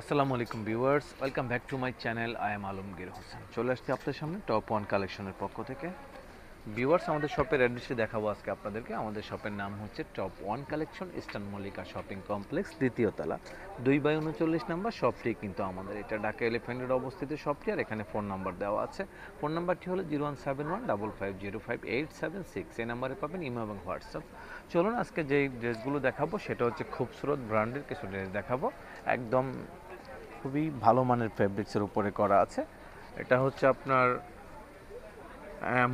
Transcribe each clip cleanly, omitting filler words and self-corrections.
আসসালামু আলাইকুম viewers, welcome back to my channel. I am Alamgir Hossain. চলে আসছি আপনাদের সামনে টপ ওয়ান কালেকশনের পক্ষ থেকে। ভিউয়ার্স, আমাদের শপের অ্যাড্রেসটি দেখাবো আজকে আপনাদেরকে। আমাদের শপের নাম হচ্ছে top one collection, eastern Mallika shopping complex, দ্বিতীয় তলা, 2/39 নাম্বার শপটি কিন্তু আমাদের। এটা ঢাকা এলিফ্যান্ট রোডে অবস্থিত শপটি, আর এখানে ফোন নাম্বার দেওয়া আছে। ফোন নাম্বারটি হলো 017155055876। এই নাম্বারে পাবেন ইমো এবং হোয়াটসঅ্যাপ। চলুন আজকে যেই ড্রেসগুলো দেখাবো সেটা হচ্ছে খুবসুরত ব্র্যান্ডের কিছু ড্রেস দেখাবো। একদম খুবই ভালো মানের ফেব্রিক্সের উপরে করা আছে। এটা হচ্ছে আপনার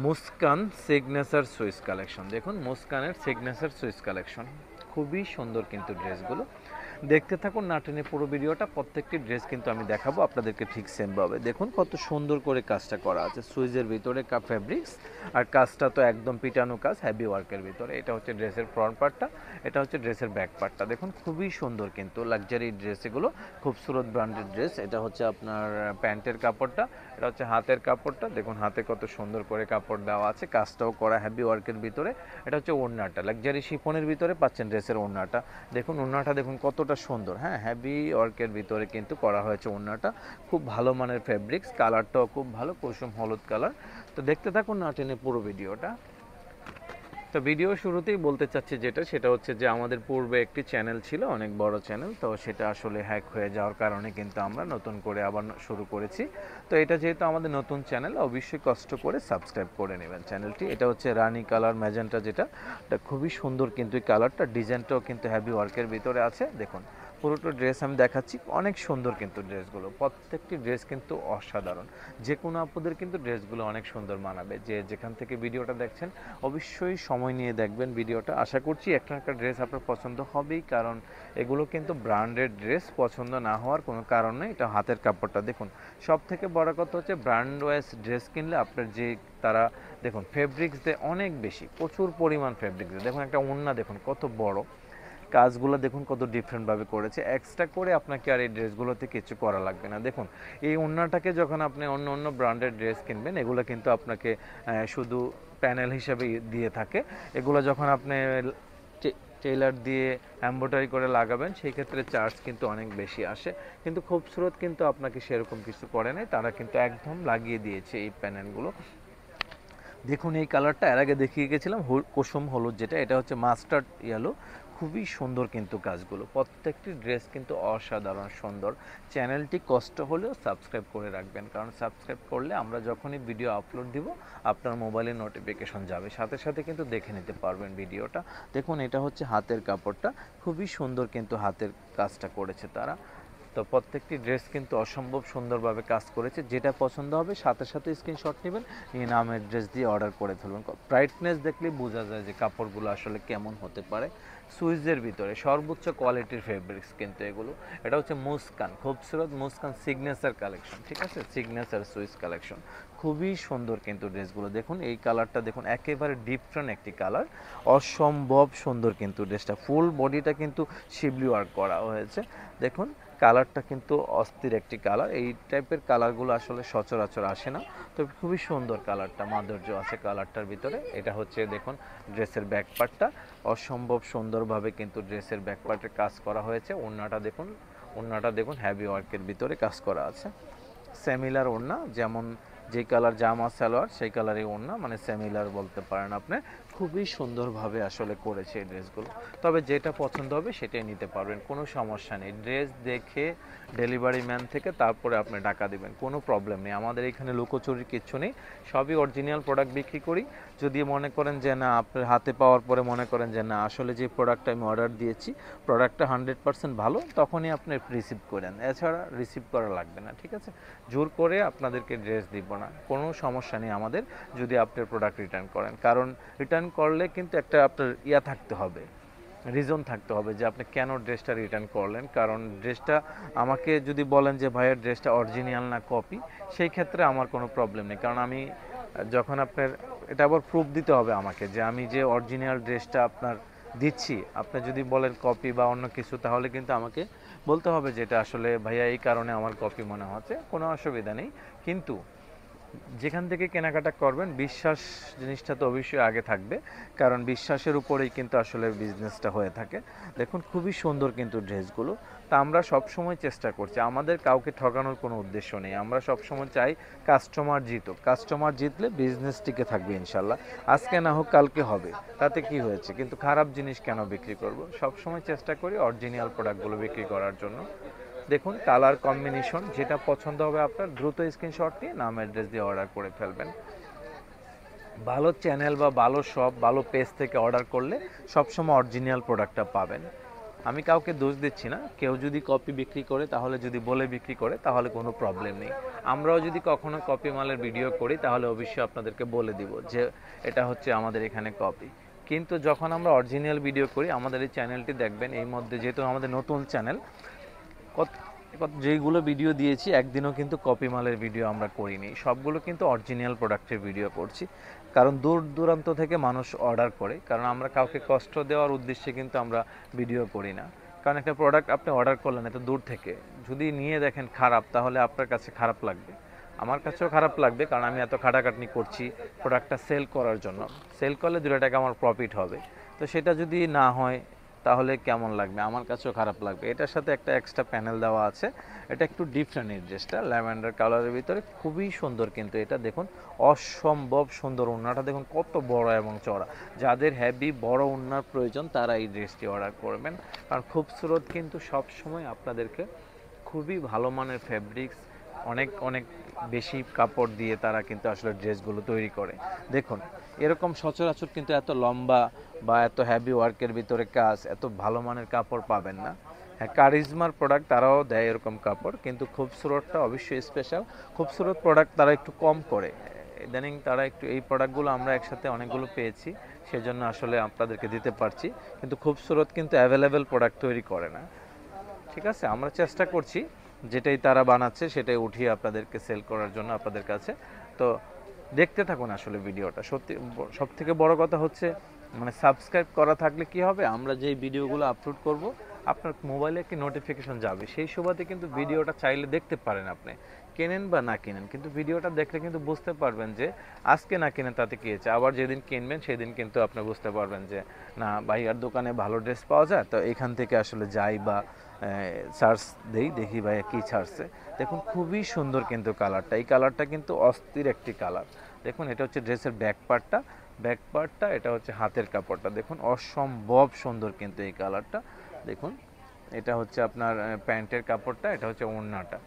মুস্কান সিগনেচার সুইস কালেকশন। দেখুন, মুস্কানের সিগনেচার সুইস কালেকশন খুবই সুন্দর কিন্তু ড্রেসগুলো। দেখতে থাকুন, না টেনে পুরো ভিডিওটা। প্রত্যেকটি ড্রেস কিন্তু আমি দেখাবো আপনাদেরকে ঠিক সেমভাবে। দেখুন কত সুন্দর করে কাজটা করা আছে, সুইজের ভিতরে ফেব্রিক্স, আর কাজটা তো একদম পিটানো কাজ, হেভি ওয়ার্কের ভিতরে। এটা হচ্ছে ড্রেসের ফ্রন্ট পার্টটা, এটা হচ্ছে ড্রেসের ব্যাক পার্টটা। দেখুন খুবই সুন্দর কিন্তু লাক্সারি ড্রেস এগুলো, খুবসুরত ব্র্যান্ডেড ড্রেস। এটা হচ্ছে আপনার প্যান্টের কাপড়টা, এটা হচ্ছে হাতের কাপড়টা। দেখুন হাতে কত সুন্দর করে কাপড় দেওয়া আছে, কাজটাও করা হেভি ওয়ার্কের ভিতরে। এটা হচ্ছে ওড়নাটা, লাক্সারি শিফনের ভিতরে পাচ্ছেন ড্রেসের ওড়নাটা। দেখুন ওড়নাটা দেখুন কতটা সুন্দর, হ্যাঁ, হেভি ওয়ার্কের ভিতরে কিন্তু করা হয়েছে ওড়নাটা। খুব ভালো মানের ফেব্রিক্স, কালারটাও খুব ভালো, কুসুম হলুদ কালার। তো দেখতে থাকুন না টেনে পুরো ভিডিওটা। তো ভিডিও শুরুতেই বলতে চাচ্ছি সেটা হচ্ছে যে আমাদের পূর্বে একটি চ্যানেল ছিল, অনেক বড় চ্যানেল। তো সেটা আসলে হ্যাক হয়ে যাওয়ার কারণে কিন্তু আমরা নতুন করে আবার শুরু করেছি। তো এটা যেহেতু আমাদের নতুন চ্যানেল, অবশ্যই কষ্ট করে সাবস্ক্রাইব করে নেবেন চ্যানেলটি। এটা হচ্ছে রানী কালার ম্যাজেন্টা, যেটা এটা খুবই সুন্দর কিন্তু এই কালারটা, ডিজাইনটাও কিন্তু হেভি ওয়ার্কের ভিতরে আছে। দেখুন পুরোটা ড্রেস আমি দেখাচ্ছি, অনেক সুন্দর কিন্তু ড্রেসগুলো, প্রত্যেকটি ড্রেস কিন্তু অসাধারণ। যে কোনো আপুদের কিন্তু ড্রেসগুলো অনেক সুন্দর মানাবে। যে যেখান থেকে ভিডিওটা দেখছেন অবশ্যই সময় নিয়ে দেখবেন ভিডিওটা। আশা করছি একটা একটা ড্রেস আপনার পছন্দ হবেই, কারণ এগুলো কিন্তু ব্র্যান্ডেড ড্রেস, পছন্দ না হওয়ার কোনো কারণ নেই। এটা হাতের কাপড়টা দেখুন, সব থেকে বড় কথা হচ্ছে ব্র্যান্ড ওয়াইজ ড্রেস কিনলে আপনার যে তারা দেখুন ফেব্রিক্স দেয় অনেক বেশি, প্রচুর পরিমাণ ফেব্রিক্স দেয়। দেখুন একটা ওড়না দেখুন কত বড়, কাজগুলো দেখুন কত ডিফারেন্টভাবে করেছে। এক্সট্রা করে আপনাকে আর এই ড্রেসগুলোতে কিছু করা লাগবে না। দেখুন এই ওড়নাটাকে যখন আপনি অন্য অন্য ব্র্যান্ডের ড্রেস কিনবেন, এগুলো কিন্তু আপনাকে শুধু প্যানেল হিসাবে দিয়ে থাকে। এগুলো যখন আপনি টেইলার দিয়ে এমব্রয়ডারি করে লাগাবেন, সেই ক্ষেত্রে চার্জ কিন্তু অনেক বেশি আসে। কিন্তু খুবসুরত কিন্তু আপনাকে সেরকম কিছু করে নাই, তারা কিন্তু একদম লাগিয়ে দিয়েছে এই প্যানেলগুলো। দেখুন এই কালারটা এর আগে দেখিয়ে গেছিলাম, কুসুম হলুদ, যেটা এটা হচ্ছে মাস্টার্ড ইয়েলো। খুবই সুন্দর কিন্তু কাজগুলো, প্রত্যেকটি ড্রেস কিন্তু অসাধারণ সুন্দর। চ্যানেলটি কষ্ট হলেও সাবস্ক্রাইব করে রাখবেন, কারণ সাবস্ক্রাইব করলে আমরা যখনই ভিডিও আপলোড দিব আপনার মোবাইলে নোটিফিকেশন যাবে, সাথে সাথে কিন্তু দেখে নিতে পারবেন ভিডিওটা। দেখুন এটা হচ্ছে হাতের কাপড়টা, খুবই সুন্দর কিন্তু হাতের কাজটা করেছে তারা। তো প্রত্যেকটি ড্রেস কিন্তু অসম্ভব সুন্দরভাবে কাজ করেছে। যেটা পছন্দ হবে সাথে সাথে স্ক্রিনশট নেবেন, নিয়ে নামের ড্রেস দিয়ে অর্ডার করে ফেলবেন। ব্রাইটনেস দেখলেই বোঝা যায় যে কাপড়গুলো আসলে কেমন হতে পারে। সুইজের ভিতরে সর্বোচ্চ কোয়ালিটির ফেব্রিক্স কিন্তু এগুলো। এটা হচ্ছে মুস্কান, খুবসুরত মুস্কান সিগনেচার কালেকশন, ঠিক আছে, সিগনেচার সুইস কালেকশন। খুবই সুন্দর কিন্তু ড্রেসগুলো। দেখুন এই কালারটা দেখুন, একেবারে ডিফারেন্ট একটি কালার, অসম্ভব সুন্দর কিন্তু ড্রেসটা। ফুল বডিটা কিন্তু শিবলি ওয়ার্ক করা হয়েছে। দেখুন কালারটা কিন্তু অস্থির একটি কালার, এই টাইপের কালারগুলো আসলে সচরাচর আসে না। তো খুবই সুন্দর কালারটা, মাধুর্য আছে কালারটার ভিতরে। এটা হচ্ছে দেখুন ড্রেসের ব্যাক পার্টটা, অসম্ভব সুন্দরভাবে কিন্তু ড্রেসের ব্যাক পার্টে কাজ করা হয়েছে। ওড়নাটা দেখুন হেভি ওয়ার্কের ভিতরে কাজ করা আছে। সেমিলার ওড়না, যেমন যে কালার জামা সালোয়ার সেই কালারই ওড়না, মানে সেমিলার বলতে পারেন আপনি। খুবই সুন্দরভাবে আসলে করেছে এই ড্রেসগুলো। তবে যেটা পছন্দ হবে সেটাই নিতে পারবেন, কোনো সমস্যা নেই। ড্রেস দেখে ডেলিভারি ম্যান থেকে তারপরে আপনি টাকা দিবেন, কোনো প্রবলেম নেই। আমাদের এখানে লুকোচুরির কিচ্ছু নেই, সবই অরিজিনাল প্রোডাক্ট বিক্রি করি। যদি মনে করেন যে না, আপনার হাতে পাওয়ার পরে মনে করেন যে না, আসলে যে প্রোডাক্টটা আমি অর্ডার দিয়েছি প্রোডাক্টটা 100% ভালো, তখনই আপনি রিসিভ করেন, এছাড়া রিসিভ করা লাগবে না, ঠিক আছে। জোর করে আপনাদেরকে ড্রেস দিব না, কোনো সমস্যা নেই আমাদের যদি আপনার প্রোডাক্ট রিটার্ন করেন। কারণ রিটার্ন করলে কিন্তু একটা আপনার থাকতে হবে, রিজন থাকতে হবে যে আপনি কেন ড্রেসটা রিটার্ন করলেন। কারণ ড্রেসটা আমাকে যদি বলেন যে ভাইয়ের ড্রেসটা অরিজিনাল না কপি, সেই ক্ষেত্রে আমার কোনো প্রবলেম নেই। কারণ আমি যখন আপনার এটা আবার প্রুফ দিতে হবে আমাকে যে আমি যে অরিজিনাল ড্রেসটা আপনার দিচ্ছি, আপনি যদি বলেন কপি বা অন্য কিছু, তাহলে কিন্তু আমাকে বলতে হবে যে এটা আসলে ভাইয়া এই কারণে আমার কপি মনে হচ্ছে, কোনো অসুবিধা নেই। কিন্তু যেখান থেকে কেনাকাটা করবেন বিশ্বাস জিনিসটা তো অবশ্যই আগে থাকবে, কারণ বিশ্বাসের উপরেই কিন্তু আসলে বিজনেসটা হয়ে থাকে। দেখুন খুবই সুন্দর কিন্তু ড্রেসগুলো, তা আমরা সবসময় চেষ্টা করছি, আমাদের কাউকে ঠকানোর কোনো উদ্দেশ্য নেই। আমরা সবসময় চাই কাস্টমার জিতুক, কাস্টমার জিতলে বিজনেস টিকে থাকবে ইনশাল্লাহ। আজকে না হোক কালকে হবে, তাতে কি হয়েছে, কিন্তু খারাপ জিনিস কেন বিক্রি করব? সবসময় চেষ্টা করি অরিজিনাল প্রোডাক্টগুলো বিক্রি করার জন্য। দেখুন কালার কম্বিনেশন যেটা পছন্দ হবে আপনার দ্রুত স্ক্রিনশট নিয়ে নাম অ্যাড্রেস দিয়ে অর্ডার করে ফেলবেন। ভালো চ্যানেল বা ভালো শপ ভালো পেজ থেকে অর্ডার করলে সবসময় অরিজিনাল প্রোডাক্টটা পাবেন। আমি কাউকে দোষ দিচ্ছি না, কেউ যদি কপি বিক্রি করে তাহলে যদি বলে বিক্রি করে তাহলে কোনো প্রবলেম নেই। আমরাও যদি কখনো কপি মালের ভিডিও করি তাহলে অবশ্যই আপনাদেরকে বলে দিব যে এটা হচ্ছে আমাদের এখানে কপি। কিন্তু যখন আমরা অরিজিনাল ভিডিও করি, আমাদের এই চ্যানেলটি দেখবেন এই মধ্যে যেহেতু আমাদের নতুন চ্যানেল, যেইগুলো ভিডিও দিয়েছি একদিনও কিন্তু কপি মালের ভিডিও আমরা করিনি, সবগুলো কিন্তু অরিজিনাল প্রোডাক্টের ভিডিও করছি। কারণ দূর দূরান্ত থেকে মানুষ অর্ডার করে, কারণ আমরা কাউকে কষ্ট দেওয়ার উদ্দেশ্যে কিন্তু আমরা ভিডিও করি না। কারণ একটা প্রোডাক্ট আপনি অর্ডার করলেন এত দূর থেকে, যদি নিয়ে দেখেন খারাপ তাহলে আপনার কাছে খারাপ লাগবে, আমার কাছেও খারাপ লাগবে, কারণ আমি এত খাটাখাটনি করছি প্রোডাক্টটা সেল করার জন্য। সেল করলে 2 টাকা আমার প্রফিট হবে, তো সেটা যদি না হয় তাহলে কেমন লাগবে, আমার কাছেও খারাপ লাগবে। এটার সাথে একটা এক্সট্রা প্যানেল দেওয়া আছে, এটা একটু ডিফারেন্ট এই ড্রেসটা, ল্যাভেন্ডার কালারের ভিতরে খুবই সুন্দর। কিন্তু এটা দেখুন অসম্ভব সুন্দর, ওড়নাটা দেখুন কত বড় এবং চড়া। যাদের হেভি বড় ওড়নার প্রয়োজন তারা এই ড্রেসটি অর্ডার করবেন, কারণ খুবসুরত কিন্তু সব সময় আপনাদেরকে খুবই ভালো মানের ফেব্রিক্স, অনেক অনেক বেশি কাপড় দিয়ে তারা কিন্তু আসলে ড্রেসগুলো তৈরি করে। দেখুন এরকম সচরাচর কিন্তু এত লম্বা বা এত হ্যাভি ওয়ার্কের ভিতরে কাজ, এত ভালো মানের কাপড় পাবেন না। হ্যাঁ, কারিজমার প্রোডাক্ট তারাও দেয় এরকম কাপড়, কিন্তু খুবসুরতটা অবশ্যই স্পেশাল। খুবসুরত প্রোডাক্ট তারা একটু কম করে, ইদানিং তারা একটু এই প্রোডাক্টগুলো আমরা একসাথে অনেকগুলো পেয়েছি, সেজন্য আসলে আপনাদেরকে দিতে পারছি। কিন্তু খুবসুরত কিন্তু অ্যাভেলেবেল প্রোডাক্ট তৈরি করে না। ঠিক আছে, আমরা চেষ্টা করছি যেটাই তারা বানাচ্ছে সেটাই উঠিয়ে আপনাদেরকে সেল করার জন্য আপনাদের কাছে। তো দেখতে থাকুন আসলে ভিডিওটা। সত্যি সব থেকে বড় কথা হচ্ছে মানে সাবস্ক্রাইব করা থাকলে কি হবে, আমরা যেই ভিডিওগুলো আপলোড করব আপনার মোবাইলে একটি নোটিফিকেশন যাবে, সেই সুবাদে কিন্তু ভিডিওটা চাইলে দেখতে পারেন আপনি, কেনেন বা না কেনেন, কিন্তু ভিডিওটা দেখলে কিন্তু বুঝতে পারবেন যে আজকে না কেনেন তাতে কী হয়েছে, আবার যেদিন কিনবেন সেদিন কিন্তু আপনি বুঝতে পারবেন যে না ভাইয়ার দোকানে ভালো ড্রেস পাওয়া যায়, তো এখান থেকে আসলে যাই বা সার্চ দেখি ভাইয়া কী ছাড়ছে। দেখুন খুবই সুন্দর কিন্তু কালারটা, এই কালারটা কিন্তু অস্থির একটি কালার। দেখুন এটা হচ্ছে ড্রেসের ব্যাক পার্টটা, এটা হচ্ছে হাতের কাপড়টা, দেখুন অসম্ভব সুন্দর কিন্তু এই কালারটা। দেখুন এটা হচ্ছে আপনার প্যান্টের কাপড়টা, এটা হচ্ছে ওড়নাটা।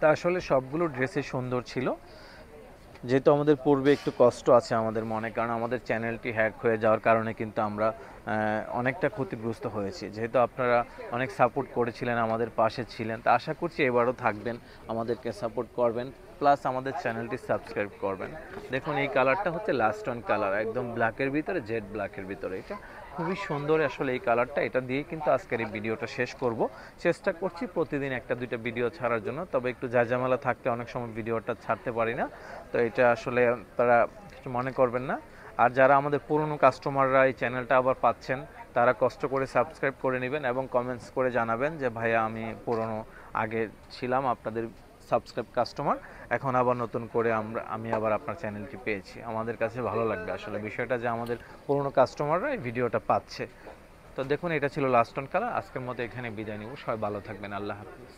তা আসলে সবগুলো ড্রেসই সুন্দর ছিল। যেহেতু আমাদের পূর্বে একটু কষ্ট আছে আমাদের মনে, কারণ আমাদের চ্যানেলটি হ্যাক হয়ে যাওয়ার কারণে কিন্তু আমরা অনেকটা ক্ষতিগ্রস্ত হয়েছি। যেহেতু আপনারা অনেক সাপোর্ট করেছিলেন, আমাদের পাশে ছিলেন, তা আশা করছি এবারও থাকবেন, আমাদেরকে সাপোর্ট করবেন, প্লাস আমাদের চ্যানেলটি সাবস্ক্রাইব করবেন। দেখুন এই কালারটা হচ্ছে লাস্ট অন কালার, একদম ব্ল্যাকের ভিতরে, জেড ব্ল্যাকের ভিতরে, এটা খুবই সুন্দর আসলে এই কালারটা। এটা দিয়ে কিন্তু আজকের এই ভিডিওটা শেষ করব। চেষ্টা করছি প্রতিদিন একটা দুইটা ভিডিও ছাড়ার জন্য, তবে একটু ঝামেলা থাকতে অনেক সময় ভিডিওটা ছাড়তে পারি না, তো এটা আসলে তারা কিছু মনে করবেন না। আর যারা আমাদের পুরনো কাস্টমাররা এই চ্যানেলটা আবার পাচ্ছেন, তারা কষ্ট করে সাবস্ক্রাইব করে নেবেন এবং কমেন্টস করে জানাবেন যে ভাইয়া আমি পুরনো আগে ছিলাম আপনাদের সাবস্ক্রাইব কাস্টমার, এখন আবার নতুন করে আমি আবার আপনার চ্যানেলটি পেয়েছি। আমাদের কাছে ভালো লাগবে আসলে বিষয়টা যে আমাদের পুরনো কাস্টমাররা এই ভিডিওটা পাচ্ছে। তো দেখুন এটা ছিল লাস্ট অন কালার। আজকের মতো এখানে বিদায় নিব, সবাই ভালো থাকবেন, আল্লাহ হাফিজ।